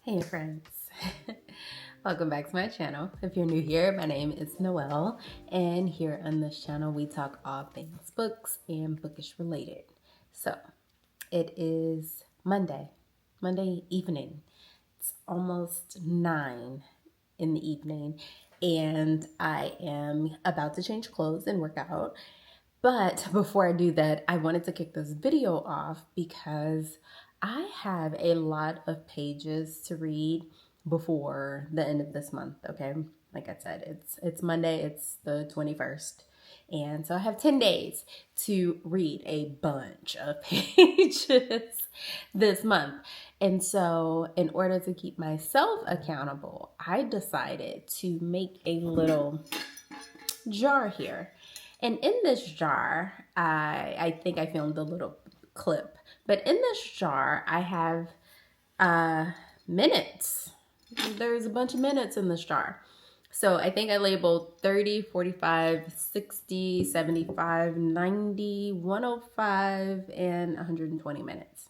Hey friends, welcome back to my channel. If you're new here, my name is Noelle, and here on this channel we talk all things books and bookish related. So it is Monday evening. It's almost 9 in the evening, and I am about to change clothes and work out. But before I do that, I wanted to kick this video off because I have a lot of pages to read before the end of this month, okay? Like I said, it's Monday, it's the 21st. And so I have 10 days to read a bunch of pages this month. And so in order to keep myself accountable, I decided to make a little jar here. And in this jar, I think I filmed a little clip, but in this jar, I have minutes. There's a bunch of minutes in this jar. So I think I labeled 30, 45, 60, 75, 90, 105, and 120 minutes.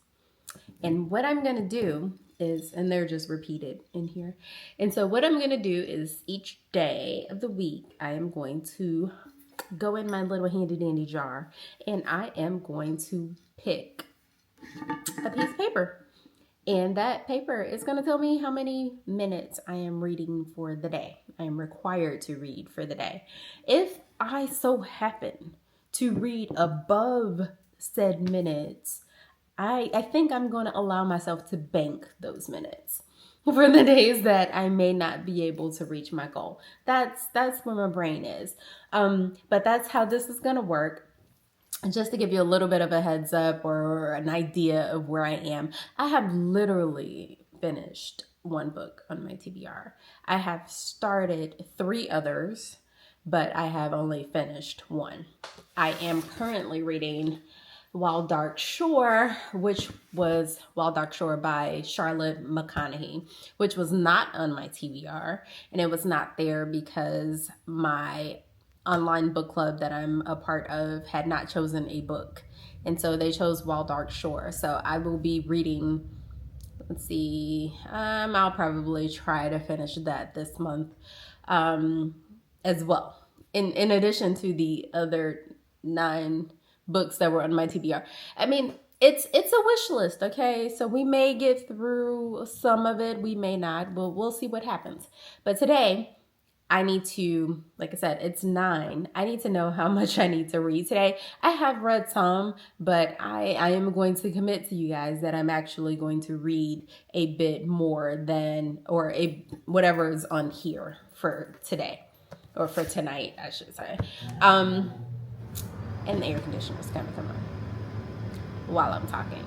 And what I'm going to do is, and they're just repeated in here. And so what I'm going to do is each day of the week, I am going to go in my little handy dandy jar and I am going to pick a piece of paper. And that paper is going to tell me how many minutes I am reading for the day. I am required to read for the day. If I so happen to read above said minutes, I think I'm going to allow myself to bank those minutes for the days that I may not be able to reach my goal. That's where my brain is. But that's how this is going to work. Just to give you a little bit of a heads up or an idea of where I am, I have literally finished one book on my TBR. I have started 3 others, but I have only finished one. I am currently reading Wild Dark Shore, which was Wild Dark Shore by Charlotte McConaughey, which was not on my TBR, and it was not there because my online book club that I'm a part of had not chosen a book, and so they chose Wild Dark Shore. So I will be reading, let's see, I'll probably try to finish that this month as well, in addition to the other 9 books that were on my TBR. I mean, it's a wish list, okay? So we may get through some of it, we may not. We'll see what happens. But today, I need to, like I said, it's 9. I need to know how much I need to read today. I have read some, but I am going to commit to you guys that I'm actually going to read a bit more than, or whatever is on here for today, or for tonight, I should say. And the air conditioner is kind of coming on while I'm talking.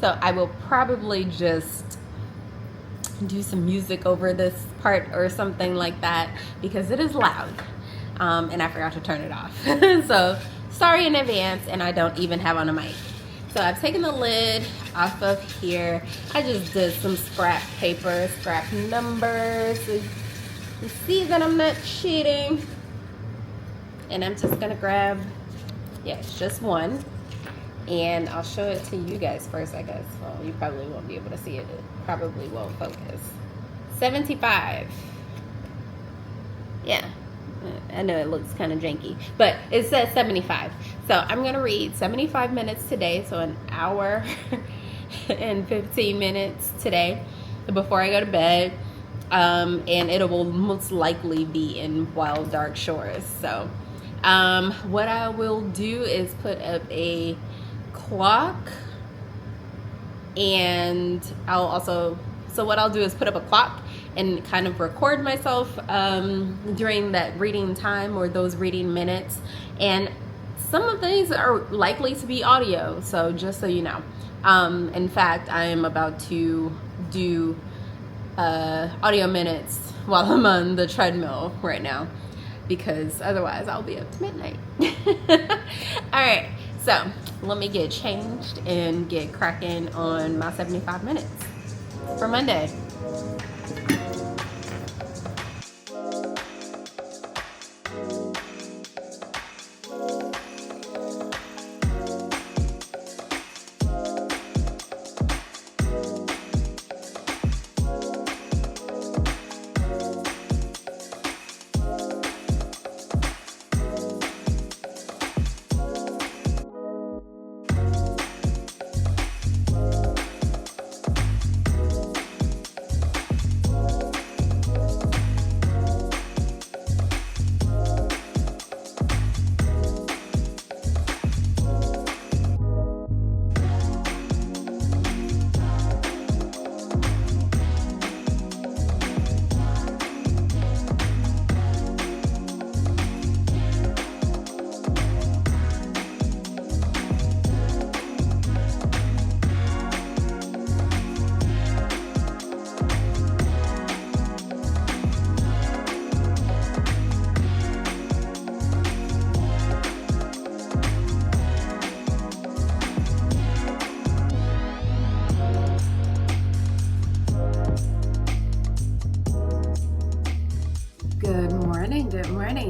So I will probably just do some music over this part or something like that because it is loud, and I forgot to turn it off. So sorry in advance, and I don't even have on a mic. So I've taken the lid off of here. I just did some scrap paper, scrap numbers. You see that I'm not cheating. And I'm just gonna grab, yeah, it's just one. And I'll show it to you guys first, I guess. Well, you probably won't be able to see it. It probably won't focus. 75. Yeah, I know it looks kind of janky, but it says 75. So I'm going to read 75 minutes today, so an hour and 15 minutes today before I go to bed. And it will most likely be in Wild Dark Shores. So what I will do is put up a clock, and I'll also, so what I'll do is put up a clock and kind of record myself during that reading time or those reading minutes. And some of these are likely to be audio, so just so you know. In fact, I am about to do audio minutes while I'm on the treadmill right now, because otherwise I'll be up to midnight. All right, so let me get changed and get cracking on my 75 minutes for Monday.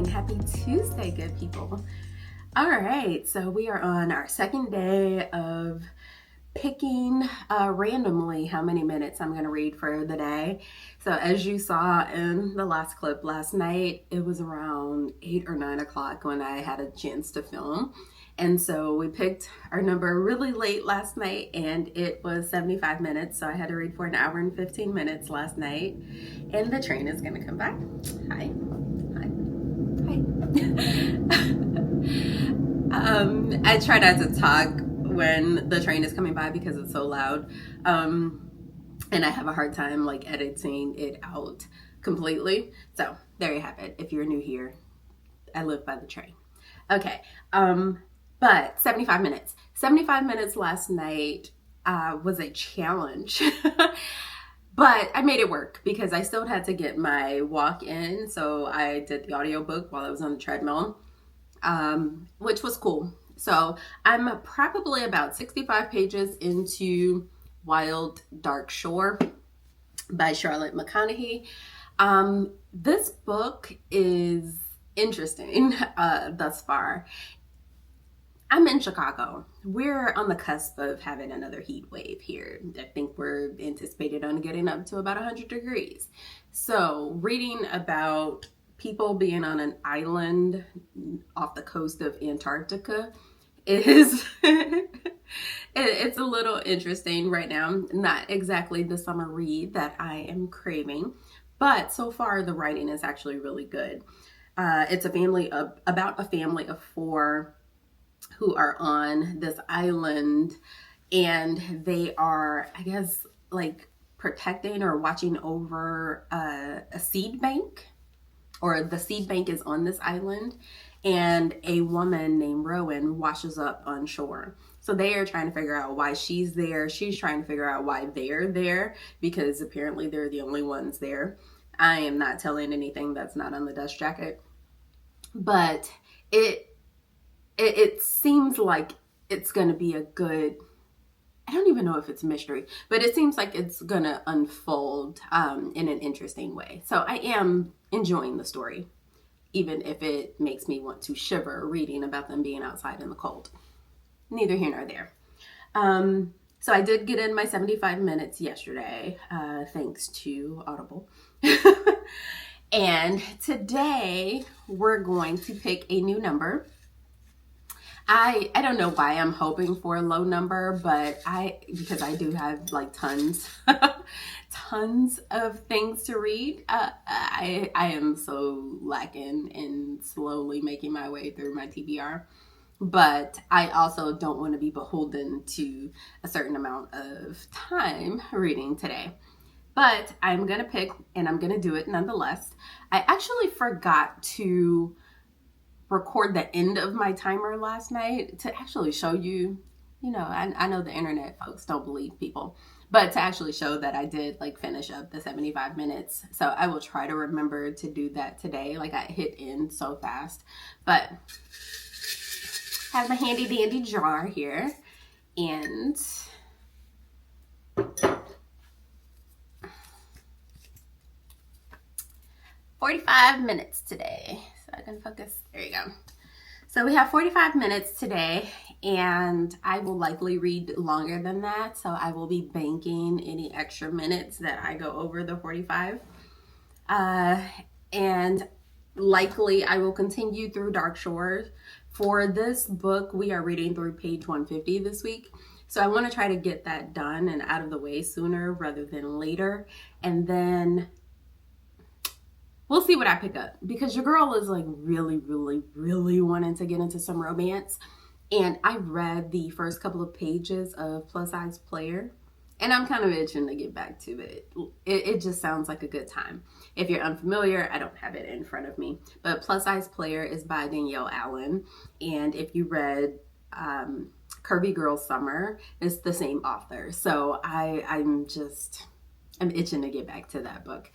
Happy Tuesday, good people. All right, so we are on our second day of picking randomly how many minutes I'm going to read for the day. So as you saw in the last clip last night, it was around 8 or 9 o'clock when I had a chance to film. And so we picked our number really late last night, and it was 75 minutes. So I had to read for an hour and 15 minutes last night. And the train is going to come by. Hi. I try not to talk when the train is coming by because it's so loud. And I have a hard time like editing it out completely. So there you have it. If you're new here, I live by the train. Okay. But 75 minutes. 75 minutes last night was a challenge. But I made it work because I still had to get my walk in. So I did the audiobook while I was on the treadmill, which was cool. So I'm probably about 65 pages into Wild Dark Shore by Charlotte McConaughey. This book is interesting thus far. I'm in Chicago. We're on the cusp of having another heat wave here. I think we're anticipated on getting up to about 100 degrees. So reading about people being on an island off the coast of Antarctica is it's a little interesting right now. Not exactly the summer read that I am craving, but so far the writing is actually really good. It's about a family of 4 who are on this island, and they are, I guess, like protecting or watching over a seed bank, or the seed bank is on this island, and a woman named Rowan washes up on shore. So they are trying to figure out why she's there. She's trying to figure out why they're there, because apparently they're the only ones there. I am not telling anything that's not on the dust jacket, but it seems like it's going to be a good, I don't even know if it's a mystery, but it seems like it's going to unfold in an interesting way. So I am enjoying the story, even if it makes me want to shiver reading about them being outside in the cold. Neither here nor there. So I did get in my 75 minutes yesterday, thanks to Audible. And today we're going to pick a new number. I don't know why I'm hoping for a low number, but because I do have like tons of things to read. I am so lacking in slowly making my way through my TBR, but I also don't want to be beholden to a certain amount of time reading today. But I'm going to pick, and I'm going to do it nonetheless. I actually forgot to record the end of my timer last night to actually show you, I know the internet folks don't believe people, but to actually show that I did like finish up the 75 minutes. So I will try to remember to do that today. Like I hit end so fast, but I have my handy dandy jar here, and 45 minutes today. So I can focus. There you go. So we have 45 minutes today, and I will likely read longer than that. So I will be banking any extra minutes that I go over the 45. And likely I will continue through Dark Shore. For this book, we are reading through page 150 this week. So I want to try to get that done and out of the way sooner rather than later. And then we'll see what I pick up, because your girl is like really, really, really wanting to get into some romance. And I read the first couple of pages of Plus Size Player, and I'm kind of itching to get back to it. It just sounds like a good time. If you're unfamiliar, I don't have it in front of me, but Plus Size Player is by Danielle Allen. And if you read Curvy Girl Summer, it's the same author. So I'm itching to get back to that book.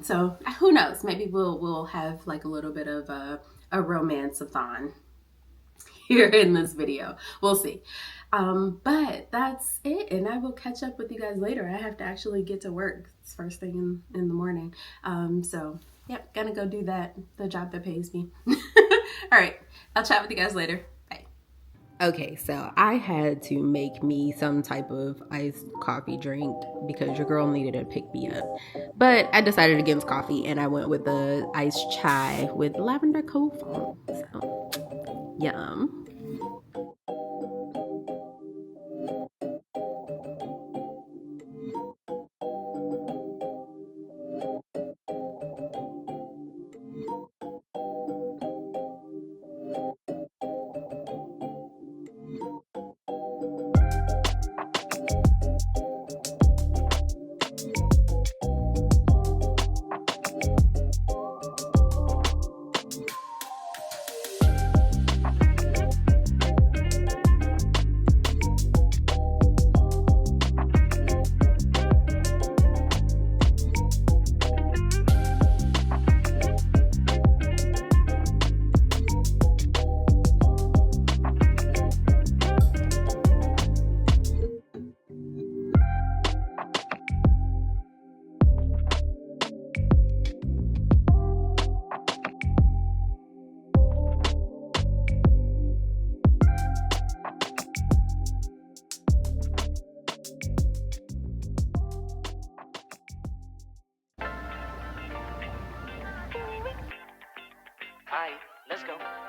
So who knows? Maybe we'll have like a little bit of a romance-a-thon here in this video. We'll see. But that's it, and I will catch up with you guys later. I have to actually get to work. It's first thing in the morning. So yep, gonna go do that, the job that pays me. All right, I'll chat with you guys later. Bye. Okay, so I had to make me some type of iced coffee drink because your girl needed to pick me up. But I decided against coffee and I went with the iced chai with lavender cold foam. So, yum. Hi, let's go. Alright,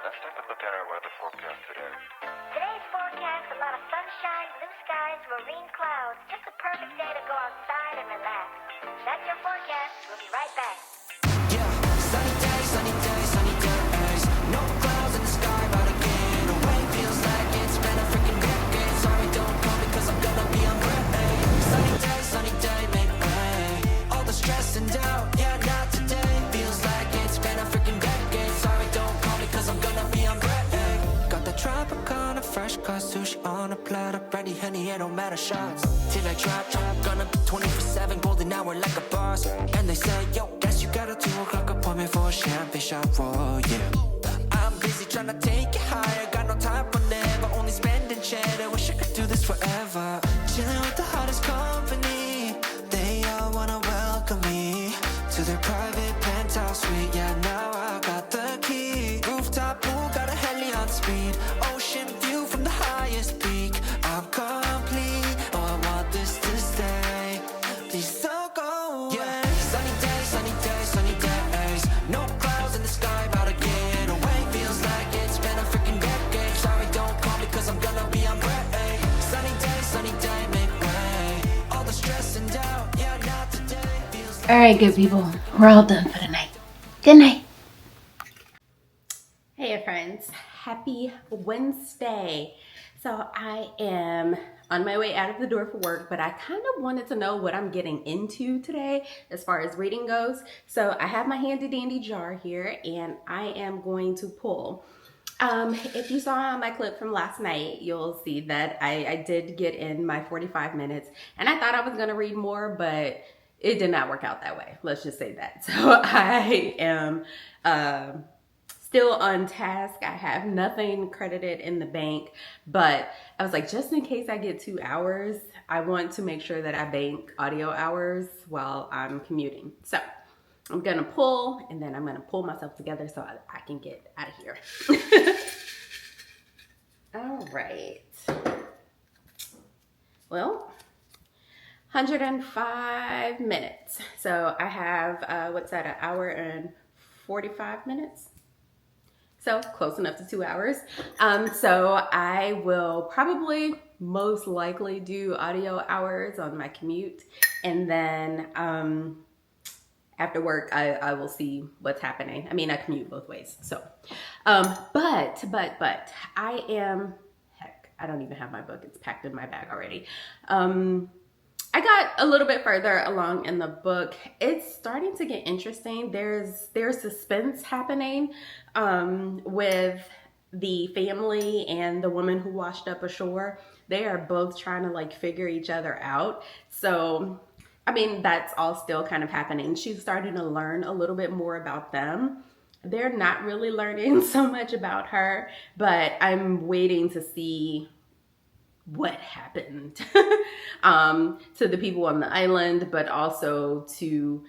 let's take a look at our weather forecast today. Today's forecast, a lot of sunshine, blue skies, marine clouds. Just a perfect day to go outside and relax. That's your forecast. We'll be right back. Yeah, sunny days, sunny days, sunny days. No clouds in the sky, but again, the way feels like it's been a freaking decade. Sorry, don't call me 'cause I'm gonna be on break. Sunny day, make way. All the stress and doubt, yeah, not today. Feels like it's been a freaking decade. Sorry, don't call me 'cause I'm gonna be on break. Got the Tropicana, fresh cut sushi on a platter. Ready, honey, it don't matter shots. Till I drop, gonna be 24/7, golden hour like a boss. And they say, yo, guess you got a 2 o'clock appointment for a champagne shot, roll, yeah. I'm busy trying to take it higher, got no time for never, only spending cheddar. Wish I could do this forever. Chilling with the hottest company, they all wanna welcome me to their private penthouse suite. Yeah, now I got the key. Rooftop pool, got a heli on speed. Ocean view from the highest peak. I'm complete, oh, I want this to stay. Please don't go away. Yeah. Sunny days, sunny days, sunny days. No clouds in the sky, about to get away. Feels like it's been a freaking decade. Sorry, don't call me 'cause I'm gonna be on break. Sunny day, make way. All the stress and doubt, yeah, not today. Feels like All right, good people, we're all done for the night. Good night. Hey friends, happy Wednesday. So I am on my way out of the door for work, but I kind of wanted to know what I'm getting into today as far as reading goes. So I have my handy dandy jar here and I am going to pull. If you saw on my clip from last night, you'll see that I did get in my 45 minutes and I thought I was gonna read more, but it did not work out that way. Let's just say that. So I am still on task. I have nothing credited in the bank, but I was like, just in case I get 2 hours, I want to make sure that I bank audio hours while I'm commuting. So I'm gonna pull and then I'm gonna pull myself together so I can get out of here. All right. Well, 105 minutes. So I have, what's that, an hour and 45 minutes? So close enough to 2 hours. So I will probably most likely do audio hours on my commute. And then after work, I will see what's happening. I mean, I commute both ways. So, but I am, heck, I don't even have my book. It's packed in my bag already. I got a little bit further along in the book. It's starting to get interesting. There's suspense happening with the family and the woman who washed up ashore. They are both trying to like figure each other out. So, I mean, that's all still kind of happening. She's starting to learn a little bit more about them. they're not really learning so much about her, but I'm waiting to see what happened to the people on the island, but also to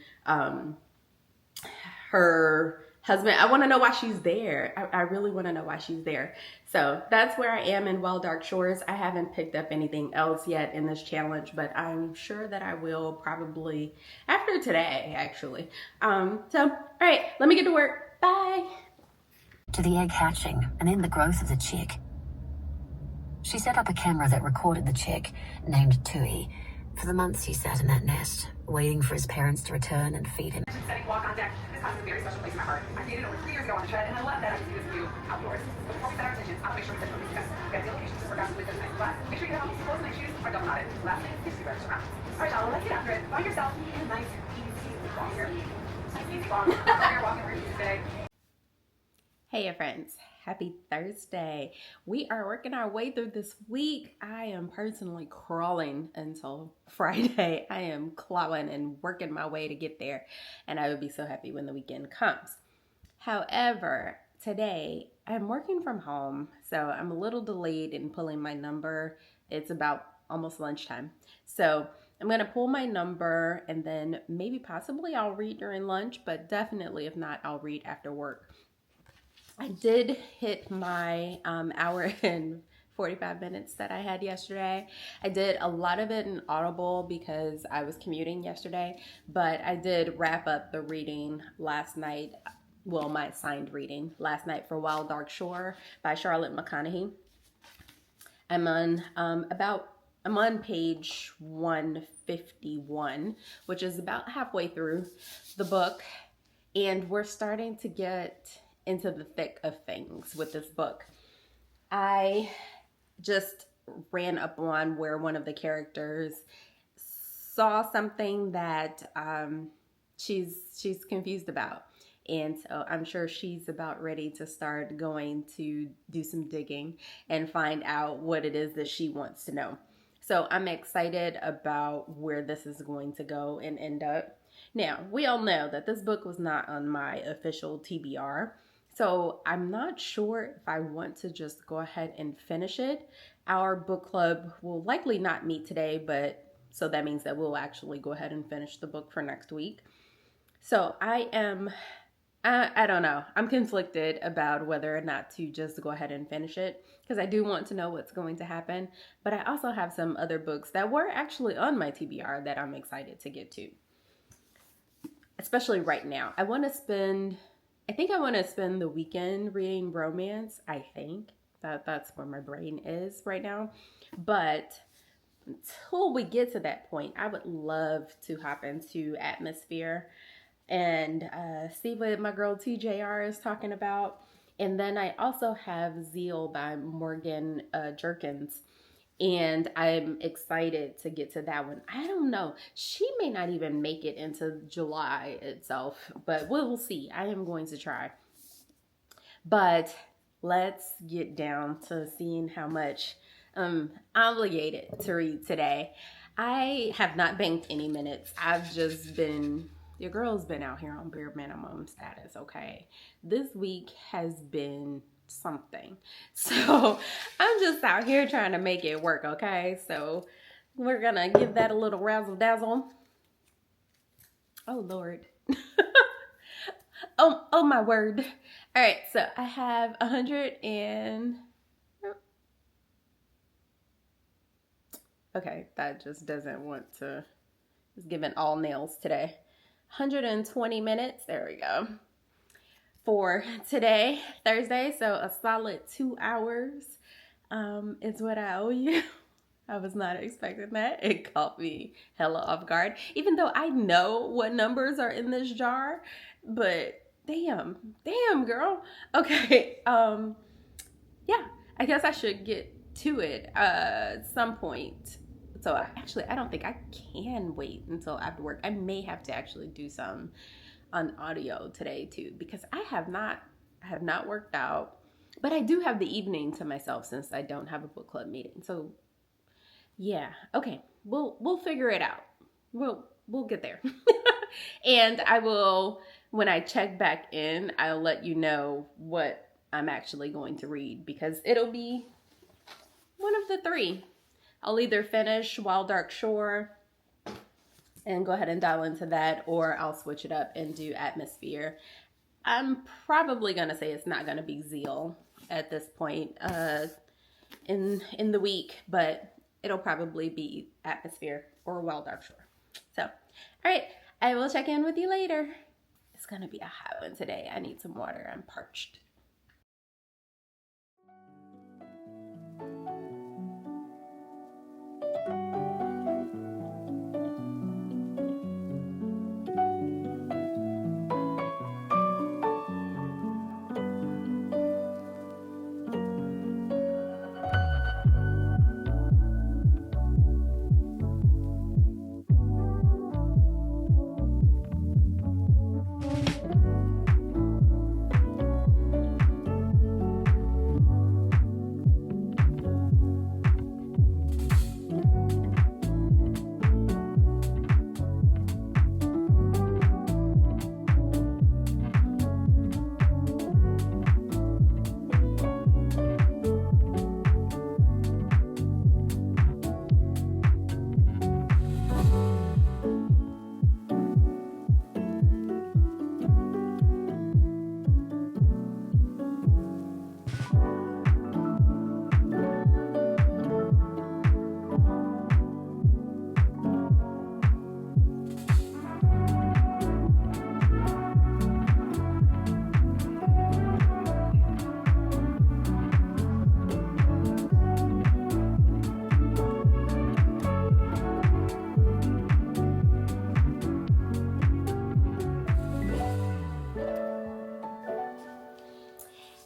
her husband. I want to know why she's there. I really want to know why she's there. So that's where I am in Wild Dark Shores. I haven't picked up anything else yet in this challenge, but I'm sure that I will probably after today, actually. So, all right, let me get to work. Bye. To the egg hatching and then the growth of the chick. She set up a camera that recorded the chick, named Tui, for the months he sat in that nest, waiting for his parents to return and feed him. Setting walk on deck. This house is a very special place in my heart. I created it over 3 years ago on the shed, and I love that I can see this view outdoors. But before we set our intentions, I'll make sure we set something discuss. We have the locations just forgotten with this nice class. Make sure you have all these clothes and nice shoes are double knotted. Last thing is to around. All right, y'all, let's get after it. Find yourself a nice, easy walk here. Nice, easy walk. You're walking where you today. Hey friends, happy Thursday. We are working our way through this week. I am personally crawling until Friday. I am clawing and working my way to get there, and I would be so happy when the weekend comes. However, today I'm working from home, so I'm a little delayed in pulling my number. It's about almost lunchtime. So I'm going to pull my number, and then maybe possibly I'll read during lunch, but definitely if not, I'll read after work. I did hit my hour and 45 minutes that I had yesterday. I did a lot of it in Audible because I was commuting yesterday, but I did wrap up the reading last night. Well, my assigned reading last night for Wild Dark Shore by Charlotte McConaughey. I'm on page 151, which is about halfway through the book, and we're starting to get into the thick of things with this book. I just ran up on where one of the characters saw something that she's confused about. And so I'm sure she's about ready to start going to do some digging and find out what it is that she wants to know. So I'm excited about where this is going to go and end up. Now, we all know that this book was not on my official TBR. So I'm not sure if I want to just go ahead and finish it. Our book club will likely not meet today, but so that means that we'll actually go ahead and finish the book for next week. So I don't know. I'm conflicted about whether or not to just go ahead and finish it because I do want to know what's going to happen. But I also have some other books that were actually on my TBR that I'm excited to get to. Especially right now. I think I want to spend the weekend reading romance. I think that's where my brain is right now. But until we get to that point, I would love to hop into Atmosphere and see what my girl TJR is talking about. And then I also have Zeal by Morgan Jerkins. And I'm excited to get to that one. I don't know. She may not even make it into July itself, but we'll see. I am going to try. But let's get down to seeing how much I'm obligated to read today. I have not banked any minutes. Your girl's been out here on bare minimum status, okay? This week has been something. So I'm just out here trying to make it work, okay? So we're gonna give that a little razzle dazzle. Oh Lord. oh my word. All right, so I have 100 and okay, that just doesn't want to. It's giving all nails today. 120 minutes. There we go. For today, Thursday, so a solid 2 hours is what I owe you. I was not expecting that. It caught me hella off guard, even though I know what numbers are in this jar, but damn girl. Okay, yeah, I guess I should get to it at some point. So actually, I don't think I can wait until after work. I may have to actually do some on audio today too, because I have not worked out, but I do have the evening to myself since I don't have a book club meeting. So yeah, okay, we'll figure it out. We'll get there. And I will, when I check back in, I'll let you know what I'm actually going to read, because it'll be one of the three. I'll either finish Wild Dark Shore and go ahead and dial into that, or I'll switch it up and do Atmosphere. I'm probably going to say it's not going to be Zeal at this point in the week, but it'll probably be Atmosphere or Wild Dark Shore. So, all right, I will check in with you later. It's going to be a hot one today. I need some water. I'm parched.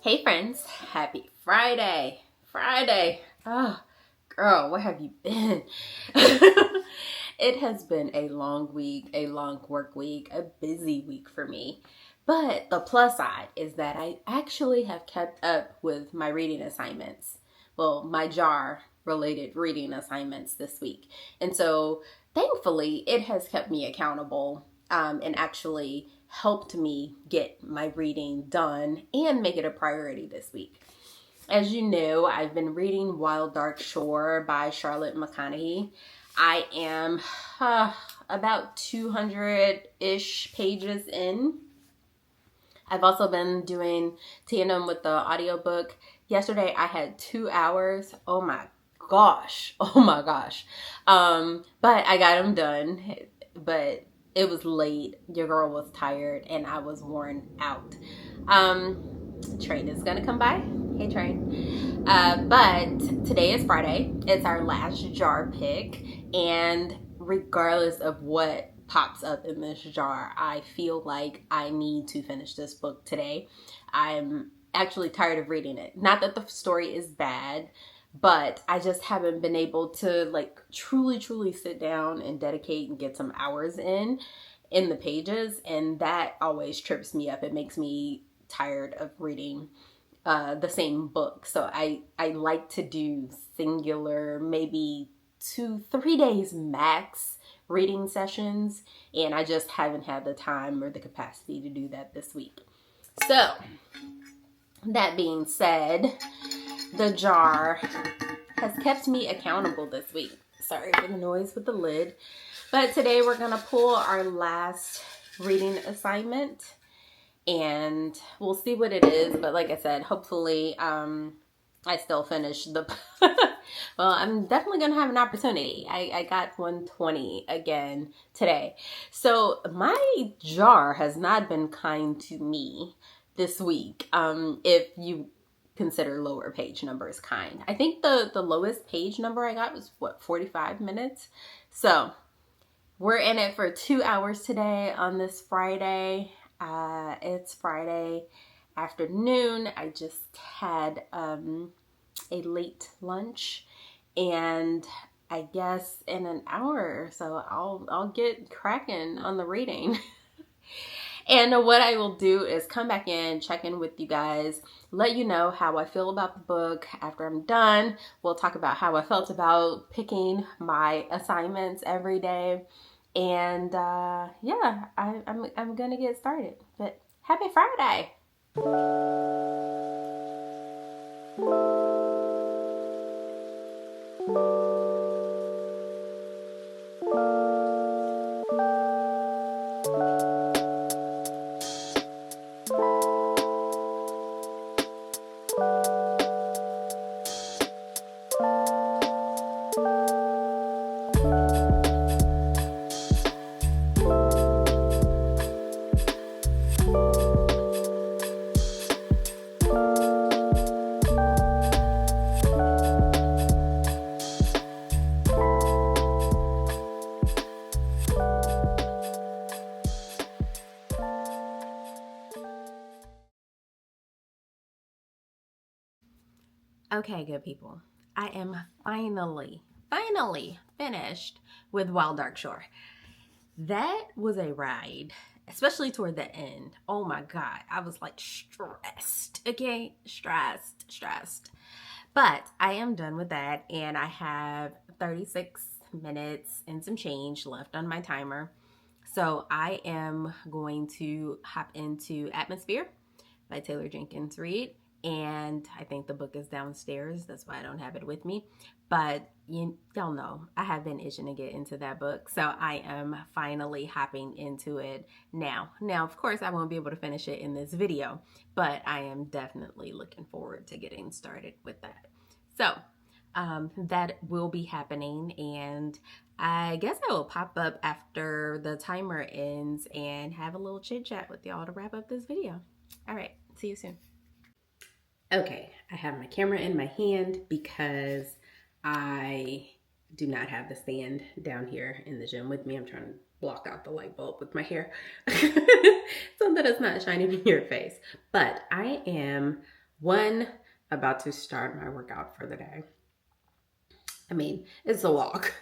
Hey friends, happy Friday. Oh, girl, where have you been? It has been a long week, a long work week, a busy week for me. But the plus side is that I actually have kept up with my reading assignments. Well, my JAR related reading assignments this week. And so thankfully it has kept me accountable and actually helped me get my reading done and make it a priority this week. As you know, I've been reading Wild Dark Shore by Charlotte McConaughey. I am about 200-ish pages in. I've also been doing tandem with the audiobook. Yesterday I had 2 hours. Oh my gosh. But I got them done. But it was late. Your girl was tired and I was worn out. Train is gonna come by. Hey train. But today is Friday. It's our last jar pick. And regardless of what pops up in this jar, I feel like I need to finish this book today. I'm actually tired of reading it. Not that the story is bad, but I just haven't been able to like truly sit down and dedicate and get some hours in the pages, and that always trips me up. It makes me tired of reading the same book. So I like to do singular, maybe 2-3 days max reading sessions, and I just haven't had the time or the capacity to do that this week. So that being said, the jar has kept me accountable this week. Sorry for the noise with the lid. But today we're going to pull our last reading assignment and we'll see what it is. But like I said, hopefully I still finish the... Well, I'm definitely going to have an opportunity. I got 120 again today. So my jar has not been kind to me this week. If you consider lower page numbers kind. I think the lowest page number I got was 45 minutes. So we're in it for 2 hours today on this Friday. It's Friday afternoon. I just had a late lunch, and I guess in an hour or so I'll get cracking on the reading. And what I will do is come back in, check in with you guys, let you know how I feel about the book after I'm done. We'll talk about how I felt about picking my assignments every day. And yeah, I'm gonna get started. But happy Friday! Okay, good people. I am finally finished with Wild Dark Shore. That was a ride, especially toward the end. Oh my God, I was like stressed, okay? Stressed. But I am done with that, and I have 36 minutes and some change left on my timer. So I am going to hop into Atmosphere by Taylor Jenkins Reid. And I think the book is downstairs. That's why I don't have it with me. But y'all know I have been itching to get into that book. So I am finally hopping into it now. Now, of course, I won't be able to finish it in this video, but I am definitely looking forward to getting started with that. So that will be happening, and I guess I will pop up after the timer ends and have a little chit chat with y'all to wrap up this video. All right, see you soon. Okay, I have my camera in my hand because I do not have the stand down here in the gym with me. I'm trying to block out the light bulb with my hair so that it's not shining in your face. But I am, about to start my workout for the day. I mean, it's a walk.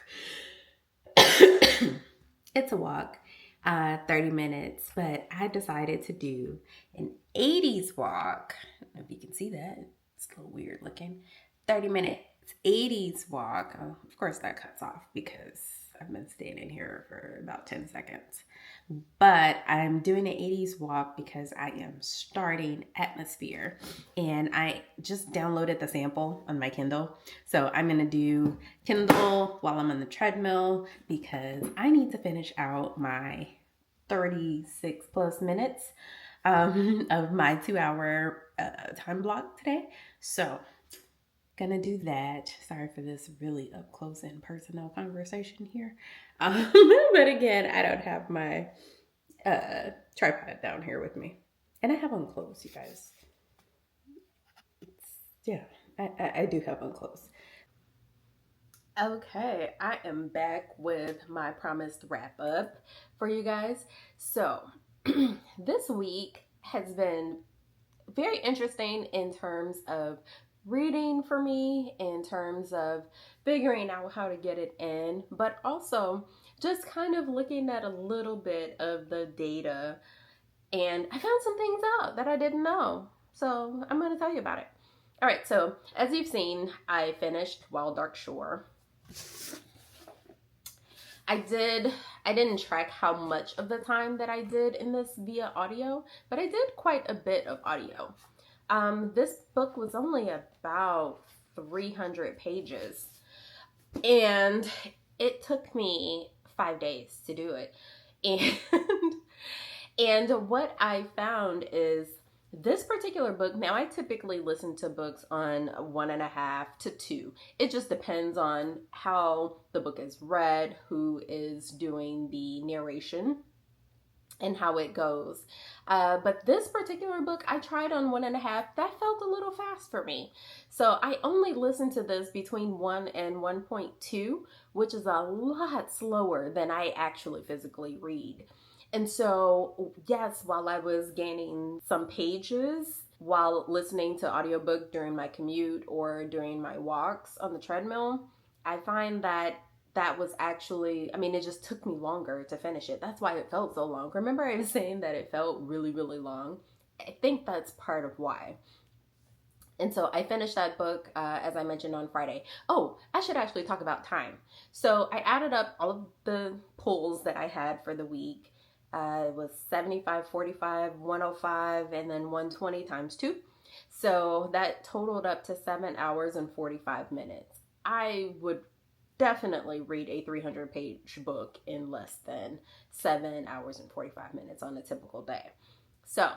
It's a walk, 30 minutes, but I decided to do an 80s walk. I don't know if you can see that. It's a little weird looking. 30 minutes, 80s walk. Oh, of course that cuts off because I've been standing here for about 10 seconds. But I'm doing an 80s walk because I am starting Atmosphere, and I just downloaded the sample on my Kindle. So I'm going to do Kindle while I'm on the treadmill because I need to finish out my 36 plus minutes of my 2-hour time block today. So gonna do that. Sorry for this really up close and personal conversation here. But again, I don't have my tripod down here with me. And I have on clothes, you guys. I do have on clothes. Okay, I am back with my promised wrap up for you guys. So this week has been very interesting in terms of reading for me, in terms of figuring out how to get it in, but also just kind of looking at a little bit of the data, and I found some things out that I didn't know. So I'm going to tell you about it. All right, so as you've seen, I finished Wild Dark Shore. I didn't track how much of the time that I did in this via audio, but I did quite a bit of audio. This book was only about 300 pages, and it took me 5 days to do it. And what I found is this particular book, now I typically listen to books on 1.5 to 2. It just depends on how the book is read, who is doing the narration, and how it goes. But this particular book, I tried on 1.5. That felt a little fast for me. So I only listened to this between 1 and 1.2, which is a lot slower than I actually physically read. And so, yes, while I was gaining some pages while listening to audiobook during my commute or during my walks on the treadmill, I find that was actually, it just took me longer to finish it. That's why it felt so long. Remember I was saying that it felt really, really long? I think that's part of why. And so I finished that book, as I mentioned, on Friday. Oh, I should actually talk about time. So I added up all of the pulls that I had for the week. It was 75, 45, 105, and then 120 times 2. So that totaled up to 7 hours and 45 minutes. I would definitely read a 300-page book in less than 7 hours and 45 minutes on a typical day. So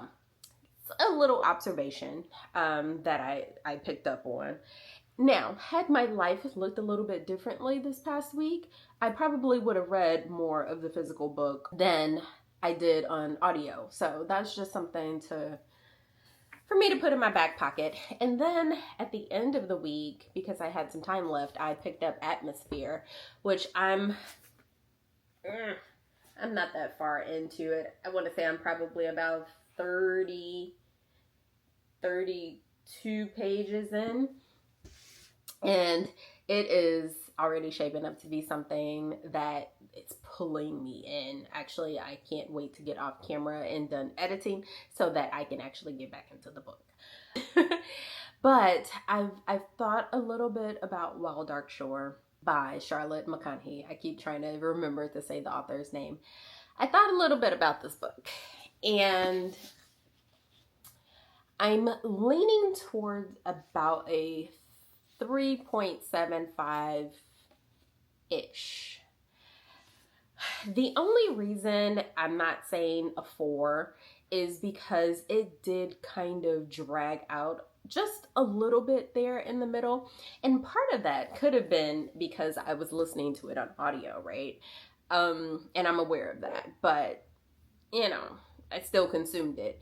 a little observation that I picked up on. Now, had my life looked a little bit differently this past week, I probably would have read more of the physical book than I did on audio. So that's just something for me to put in my back pocket. And then at the end of the week, because I had some time left, I picked up Atmosphere, which I'm not that far into it. I want to say I'm probably about 32 pages in, and it is already shaping up to be something that it's pulling me in. Actually, I can't wait to get off camera and done editing so that I can actually get back into the book. But I've thought a little bit about Wild Dark Shore by Charlotte McConaughey. I keep trying to remember to say the author's name. I thought a little bit about this book, and I'm leaning towards about a 3.75-ish. The only reason I'm not saying a 4 is because it did kind of drag out just a little bit there in the middle. And part of that could have been because I was listening to it on audio, right? And I'm aware of that. But, you know, I still consumed it.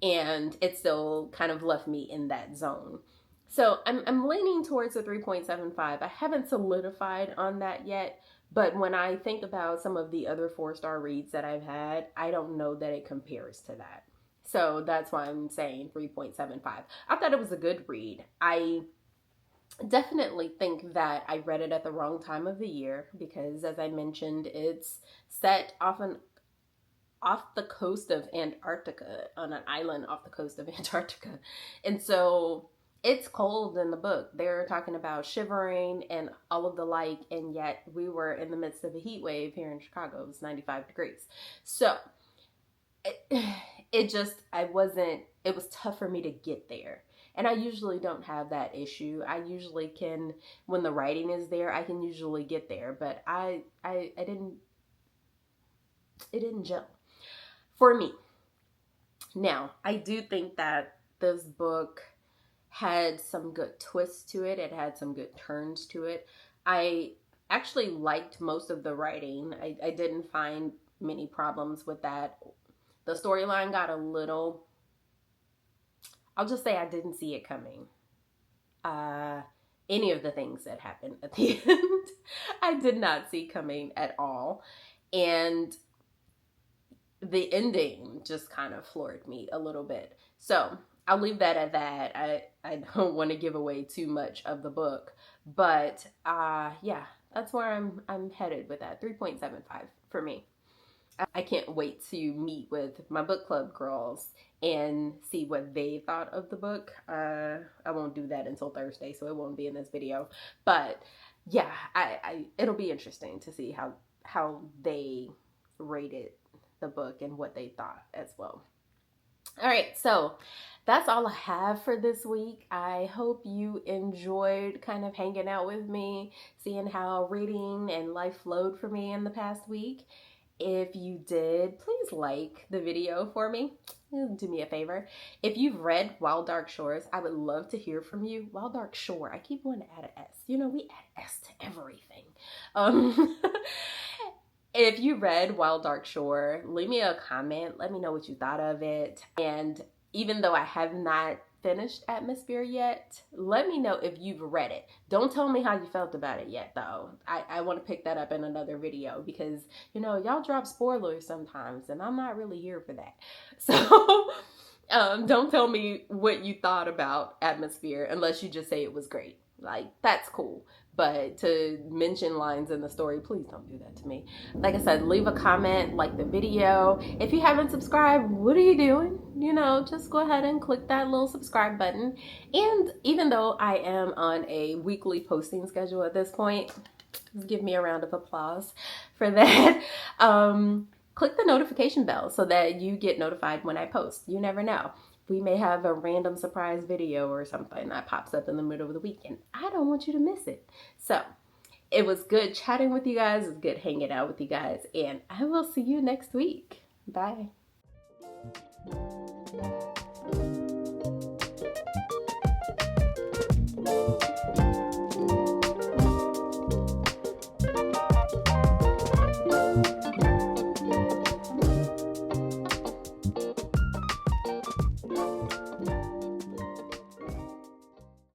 And it still kind of left me in that zone. So I'm leaning towards a 3.75. I haven't solidified on that yet, but when I think about some of the other 4-star reads that I've had, I don't know that it compares to that. So that's why I'm saying 3.75. I thought it was a good read. I definitely think that I read it at the wrong time of the year because, as I mentioned, it's set off the coast of Antarctica, on an island off the coast of Antarctica. And so it's cold in the book. They're talking about shivering and all of the like, and yet we were in the midst of a heat wave here in Chicago. It was 95 degrees. So it was tough for me to get there. And I usually don't have that issue. I usually can, when the writing is there, I can usually get there, but it didn't gel for me. Now, I do think that this book had some good twists to it. It had some good turns to it. I actually liked most of the writing. I didn't find many problems with that. The storyline got a little, I'll just say I didn't see it coming. Any of the things that happened at the end, I did not see coming at all. And the ending just kind of floored me a little bit. So I'll leave that at that. I don't want to give away too much of the book, but yeah, that's where I'm headed with that. 3.75 for me. I can't wait to meet with my book club girls and see what they thought of the book. I won't do that until Thursday, so it won't be in this video. But yeah, it'll be interesting to see how they rated the book and what they thought as well. All right, so that's all I have for this week. I hope you enjoyed kind of hanging out with me, seeing how reading and life flowed for me in the past week. If you did, please like the video for me. Do me a favor. If you've read Wild Dark Shores, I would love to hear from you. Wild Dark Shore. I keep wanting to add an S. You know, we add S to everything. If you read Wild Dark Shore, leave me a comment. Let me know what you thought of it. And even though I have not finished Atmosphere yet, let me know if you've read it. Don't tell me how you felt about it yet, though. I want to pick that up in another video because, you know, y'all drop spoilers sometimes, and I'm not really here for that. So don't tell me what you thought about Atmosphere unless you just say it was great. Like, that's cool. But to mention lines in the story, please don't do that to me. Like I said, leave a comment, like the video. If you haven't subscribed, what are you doing? You know, just go ahead and click that little subscribe button. And even though I am on a weekly posting schedule at this point, give me a round of applause for that. Click the notification bell so that you get notified when I post. You never know. We may have a random surprise video or something that pops up in the middle of the weekend. I don't want you to miss it. So it was good chatting with you guys. It was good hanging out with you guys. And I will see you next week. Bye.